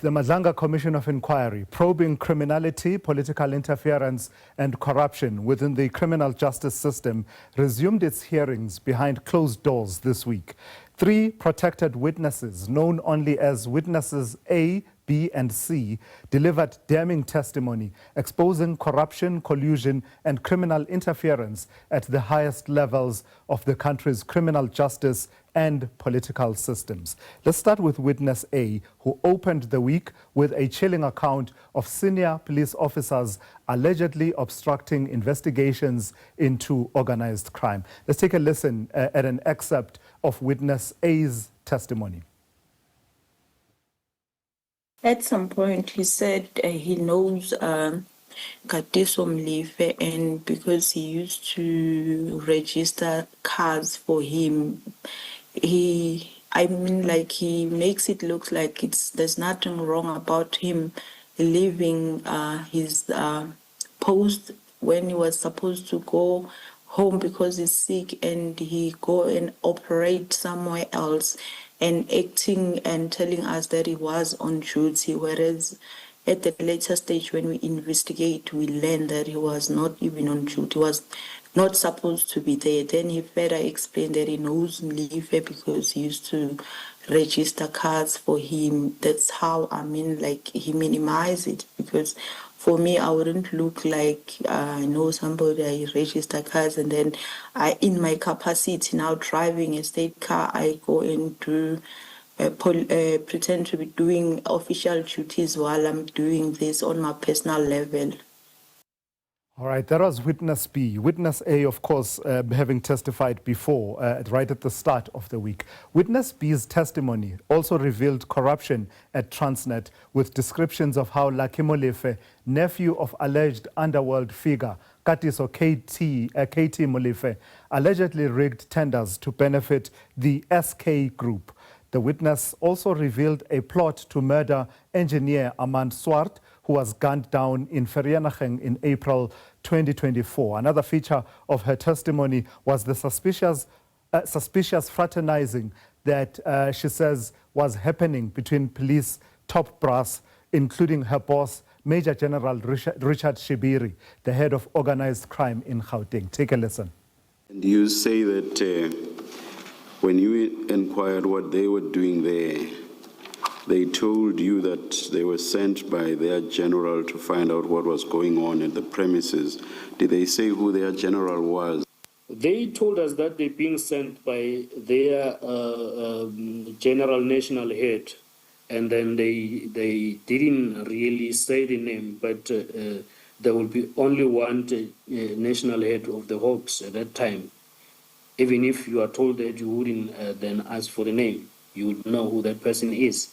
The Madlanga Commission of Inquiry, probing criminality, political interference and corruption within the criminal justice system, resumed its hearings behind closed doors this week. 3 protected witnesses, known only as witnesses A, B and C, delivered damning testimony exposing corruption, collusion and criminal interference at the highest levels of the country's criminal justice and political systems. Let's start with witness A, who opened the week with a chilling account of senior police officers allegedly obstructing investigations into organized crime. Let's take a listen at an excerpt of witness A's testimony. At some point, he said he knows Katiso Molefe, and because he used to register cars for him, he makes it look like there's nothing wrong about him leaving his post when he was supposed to go home because he's sick, and he go and operate somewhere else, and acting and telling us that he was on duty, whereas at the later stage when we investigate, we learn that he was not even on duty, he was not supposed to be there. Then he further explained that he knows Molefe because he used to register cars for him. That's how, he minimized it, because for me, I wouldn't look like I know somebody, I register cars, and then in my capacity now driving a state car, I go into pretend to be doing official duties while I'm doing this on my personal level. All right, that was witness B. Witness A, of course, having testified before, right at the start of the week. Witness B's testimony also revealed corruption at Transnet, with descriptions of how Lucky Molefe, nephew of alleged underworld figure Katiso KT Molefe, allegedly rigged tenders to benefit the SK Group. The witness also revealed a plot to murder engineer Armand Swart, who was gunned down in Vereeniging in April 2024. Another feature of her testimony was the suspicious fraternizing that she says was happening between police top brass, including her boss, Major General Richard Shibiri, the head of Organised Crime in Gauteng. Take a listen. And you say that when you inquired what they were doing there, they told you that they were sent by their general to find out what was going on at the premises. Did they say who their general was? They told us that they're being sent by their general national head, and then they didn't really say the name, but there will be only one national head of the Hawks at that time. Even if you are told that, you wouldn't then ask for the name. You would know who that person is.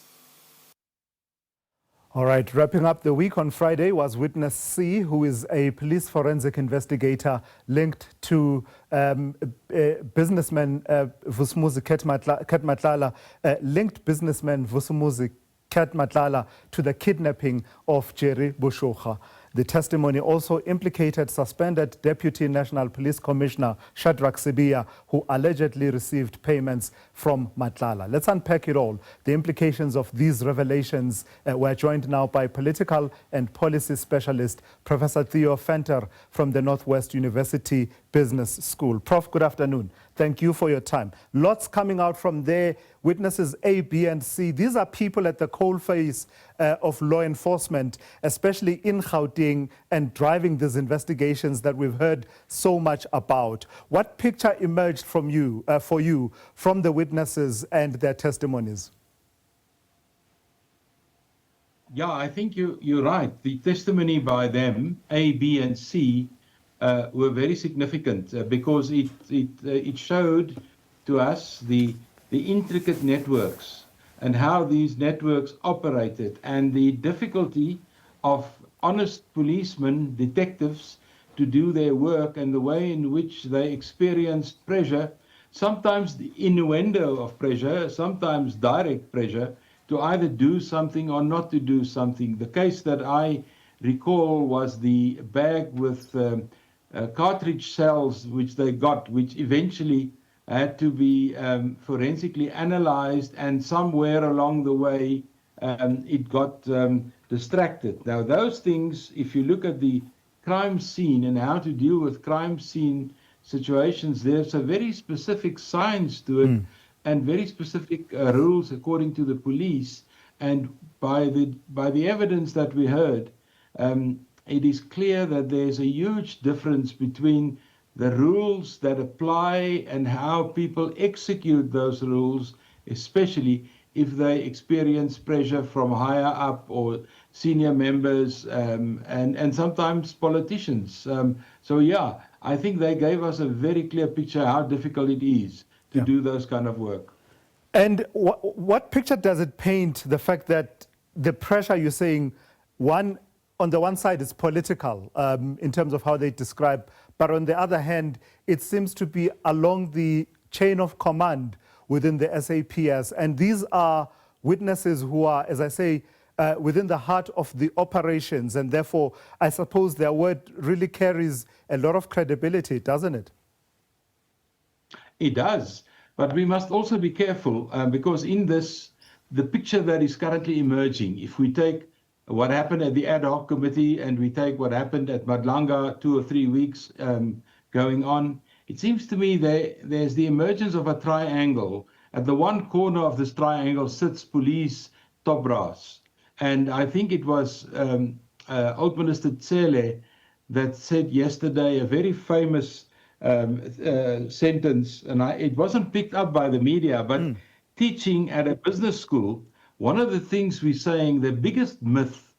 All right, wrapping up the week on Friday was witness C, who is a police forensic investigator linked to businessman Vusumuzi Ketmatlala, linked businessman Vusumuzi Ketmatlala to the kidnapping of Jerry Bushokga. The testimony also implicated suspended Deputy National Police Commissioner Shadrack Sibia, who allegedly received payments from Matlala. Let's unpack it all. The implications of these revelations. We're joined now by political and policy specialist Professor Theo Venter from the Northwest University Business School. Prof, good afternoon. Thank you for your time. Lots coming out from there. Witnesses A, B, and C. These are people at the coalface of law enforcement, especially in Gauteng, and driving these investigations that we've heard so much about. What picture emerged from you, for you, from the witnesses and their testimonies? Yeah, I think you're right. The testimony by them, A, B, and C, were very significant because it showed to us the intricate networks and how these networks operated, and the difficulty of honest policemen, detectives, to do their work, and the way in which they experienced pressure, sometimes the innuendo of pressure, sometimes direct pressure, to either do something or not to do something. The case that I recall was the bag with cartridge cells which they got, which eventually had to be forensically analyzed, and somewhere along the way it got distracted. Now, those things, if you look at the crime scene and how to deal with crime scene situations, there's a very specific science to it and very specific rules according to the police. And by the evidence that we heard, it is clear that there's a huge difference between the rules that apply and how people execute those rules, especially if they experience pressure from higher up or senior members and sometimes politicians. So yeah, I think they gave us a very clear picture how difficult it is to do those kind of work. And what picture does it paint, the fact that the pressure you're saying, on the one side is political in terms of how they describe, but on the other hand, it seems to be along the chain of command within the SAPS. And these are witnesses who are, as I say, within the heart of the operations. And therefore, I suppose their word really carries a lot of credibility, doesn't it? It does. But we must also be careful because in this, the picture that is currently emerging, if we take what happened at the ad hoc committee and we take what happened at Madlanga 2 or 3 weeks going on, it seems to me there's the emergence of a triangle. At the one corner of this triangle sits police top brass. And I think it was Old Minister Tsele that said yesterday a very famous sentence, and it wasn't picked up by the media, but teaching at a business school, one of the things we're saying, the biggest myth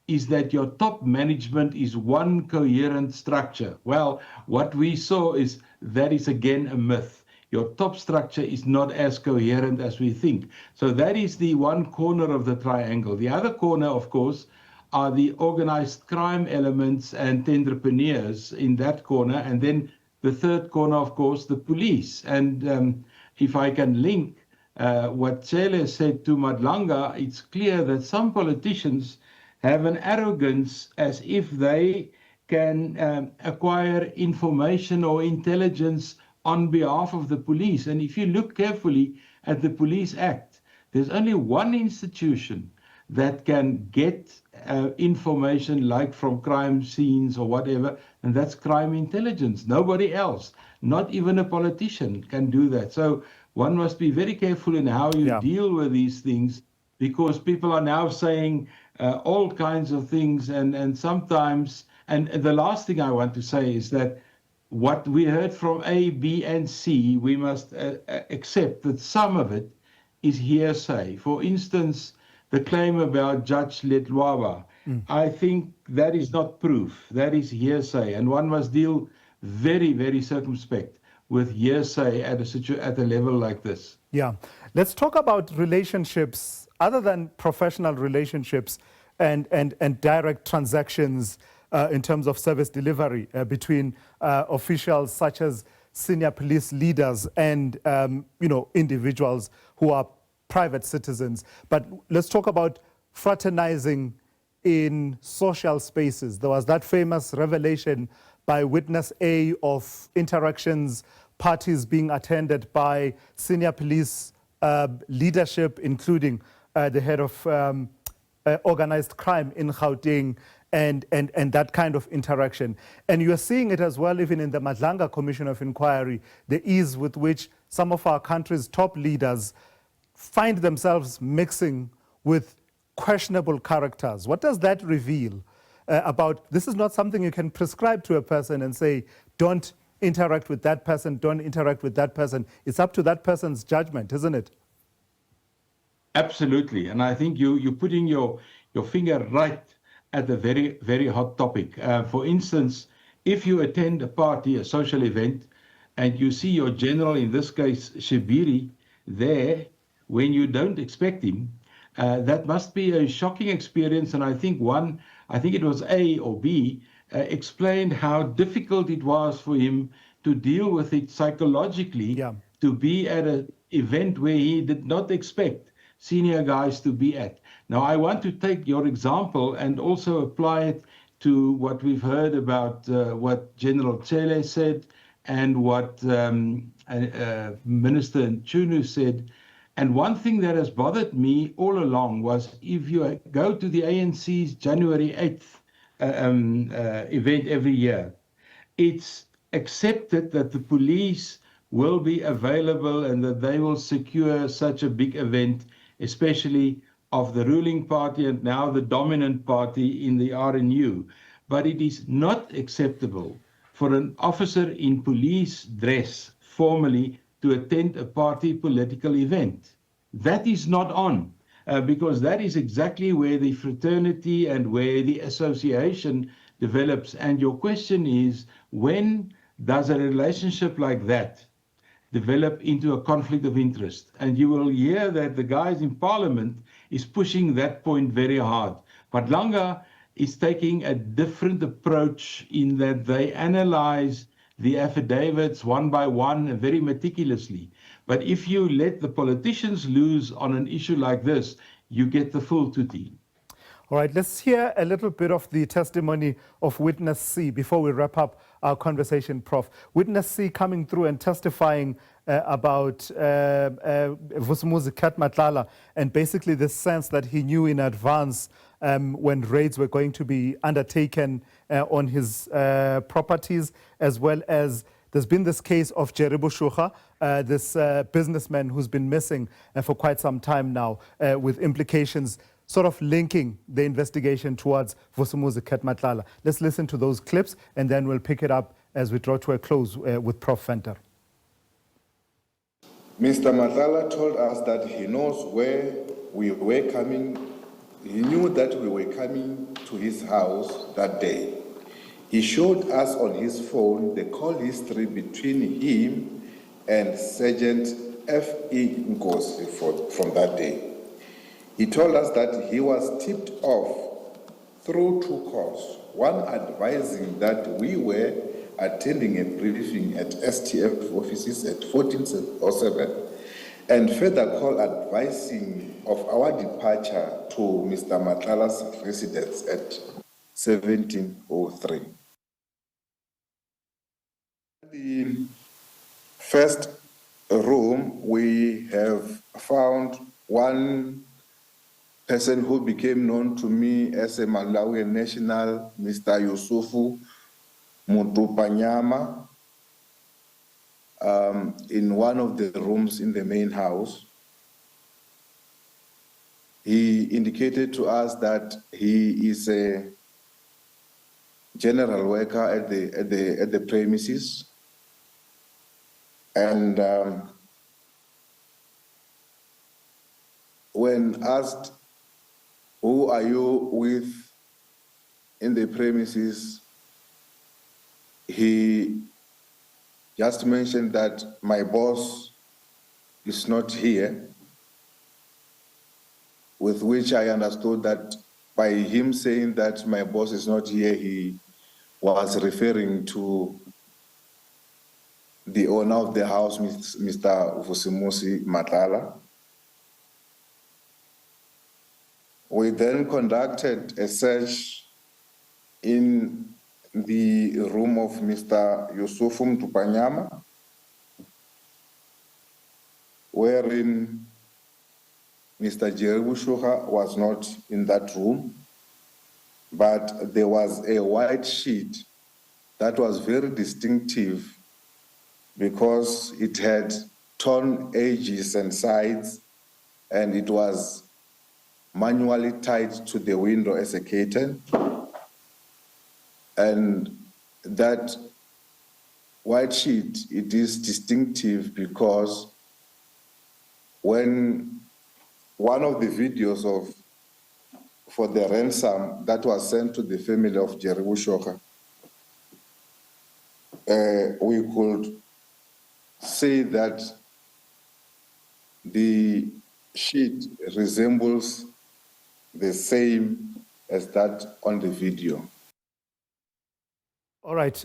is that your top management is one coherent structure. Well, what we saw is that is again a myth. Your top structure is not as coherent as we think. So that is the one corner of the triangle. The other corner, of course, are the organized crime elements and entrepreneurs in that corner. And then the third corner, of course, the police. And if I can link what Tsele said to Madlanga, it's clear that some politicians have an arrogance as if they can acquire information or intelligence on behalf of the police. And if you look carefully at the Police Act, there's only one institution that can get information like from crime scenes or whatever, and that's crime intelligence. Nobody else, not even a politician, can do that. So one must be very careful in how you deal with these things, because people are now saying all kinds of things, and sometimes, and the last thing I want to say is that what we heard from A, B, and C, we must accept that some of it is hearsay. For instance, the claim about Judge Letwaba, I think that is not proof, that is hearsay, and one must deal very, very circumspect with hearsay at a level like this. Yeah. Let's talk about relationships, other than professional relationships and direct transactions in terms of service delivery between officials such as senior police leaders and individuals who are private citizens. But let's talk about fraternizing in social spaces. There was that famous revelation by witness A of interactions, parties being attended by senior police leadership, including the head of organized crime in Gauteng, and that kind of interaction. And you're seeing it as well, even in the Madlanga Commission of Inquiry, the ease with which some of our country's top leaders find themselves mixing with questionable characters. What does that reveal about, this is not something you can prescribe to a person and say, don't interact with that person, don't interact with that person. It's up to that person's judgment, isn't it? Absolutely. And I think you're putting your finger right at a very, very hot topic. For instance, if you attend a party, a social event, and you see your general, in this case, Shibiri, there when you don't expect him, that must be a shocking experience. And I think it was A or B, explained how difficult it was for him to deal with it psychologically, to be at an event where he did not expect senior guys to be at. Now, I want to take your example and also apply it to what we've heard about what General Tsele said and what Minister Ntunu said. And one thing that has bothered me all along was if you go to the ANC's January 8th event every year, it's accepted that the police will be available and that they will secure such a big event, especially of the ruling party and now the dominant party in the RNU. But it is not acceptable for an officer in police dress formally to attend a party political event. That is not on, because that is exactly where the fraternity and where the association develops. And your question is, when does a relationship like that develop into a conflict of interest? And you will hear that the guys in Parliament is pushing that point very hard. Madlanga is taking a different approach in that they analyze the affidavits one by one very meticulously. But if you let the politicians loose on an issue like this, you get the full tutti. All right, let's hear a little bit of the testimony of Witness C before we wrap up our conversation, Prof. Witness C coming through and testifying about Vusumuzi Cat Matlala, and basically the sense that he knew in advance when raids were going to be undertaken on his properties, as well as there's been this case of Jerry Bushukha, this businessman who's been missing for quite some time now, with implications sort of linking the investigation towards Vusumuzi Cat Matlala. Let's listen to those clips and then we'll pick it up as we draw to a close with Prof. Venter. Mr. Matlala told us that he knows where we were coming. He knew that we were coming to his house that day. He showed us on his phone the call history between him and Sergeant F.E. Nkosi from that day. He told us that he was tipped off through two calls, one advising that we were attending a briefing at STF offices at 1407, and further call advising of our departure to Mr. Matlala's residence at 1703. The first room, we have found one person who became known to me as a Malawian national, Mr. Yusufu Mutupanyama, in one of the rooms in the main house. He indicated to us that he is a general worker at the premises, and when asked, "Who are you with in the premises?" he just mentioned that my boss is not here, with which I understood that by him saying that my boss is not here, he was referring to the owner of the house, Mr. Vusumuzi Matlala. We then conducted a search in the room of Mr. Yusufu Mtupanyama, wherein Mr. Jerry Bushukha was not in that room, but there was a white sheet that was very distinctive because it had torn edges and sides, and it was manually tied to the window as a curtain. And that white sheet, it is distinctive because when one of the videos for the ransom that was sent to the family of Jerry Bushukha, we could say that the sheet resembles the same as that on the video. All right.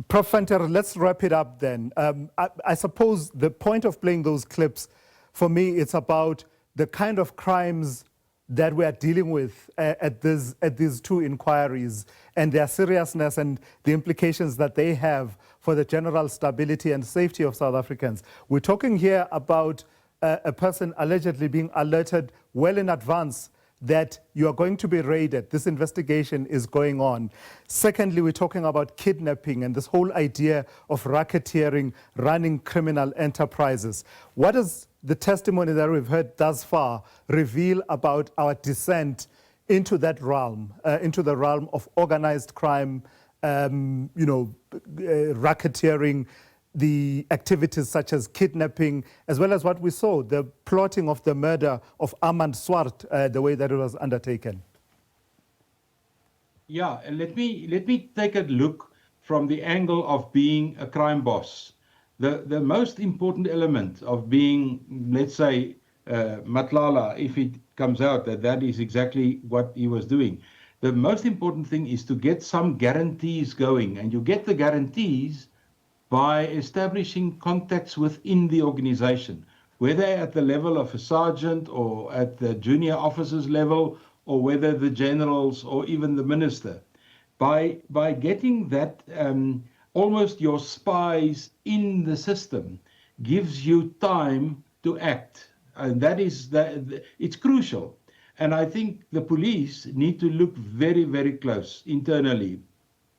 Prof. Venter, let's wrap it up then. I suppose the point of playing those clips, for me, it's about the kind of crimes that we are dealing with at these two inquiries and their seriousness and the implications that they have for the general stability and safety of South Africans. We're talking here about a person allegedly being alerted well in advance that you are going to be raided. This investigation is going on. Secondly, we're talking about kidnapping and this whole idea of racketeering, running criminal enterprises. What does the testimony that we've heard thus far reveal about our descent into that realm, into the realm of organized crime, racketeering, the activities such as kidnapping, as well as what we saw, the plotting of the murder of Armand Swart, the way that it was undertaken? Yeah, and let me take a look from the angle of being a crime boss. The most important element of being, let's say, Madlanga, if it comes out that that is exactly what he was doing, the most important thing is to get some guarantees going, and you get the guarantees by establishing contacts within the organization, whether at the level of a sergeant or at the junior officers level, or whether the generals or even the minister. By getting that, almost your spies in the system gives you time to act. And that is, it's crucial. And I think the police need to look very, very close internally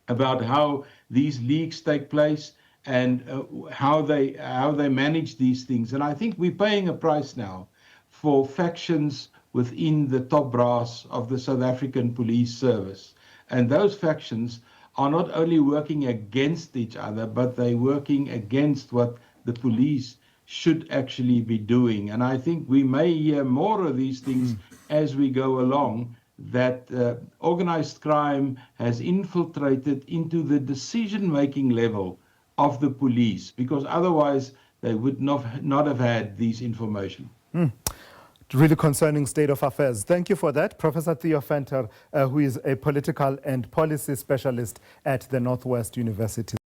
about how these leaks take place and how they manage these things. And I think we're paying a price now for factions within the top brass of the South African police service. And those factions are not only working against each other, but they're working against what the police should actually be doing. And I think we may hear more of these things as we go along, that organized crime has infiltrated into the decision-making level of the police, because otherwise they would not have had this information. Really concerning state of affairs. Thank you for that, Professor Theo Venter, who is a political and policy specialist at the Northwest University.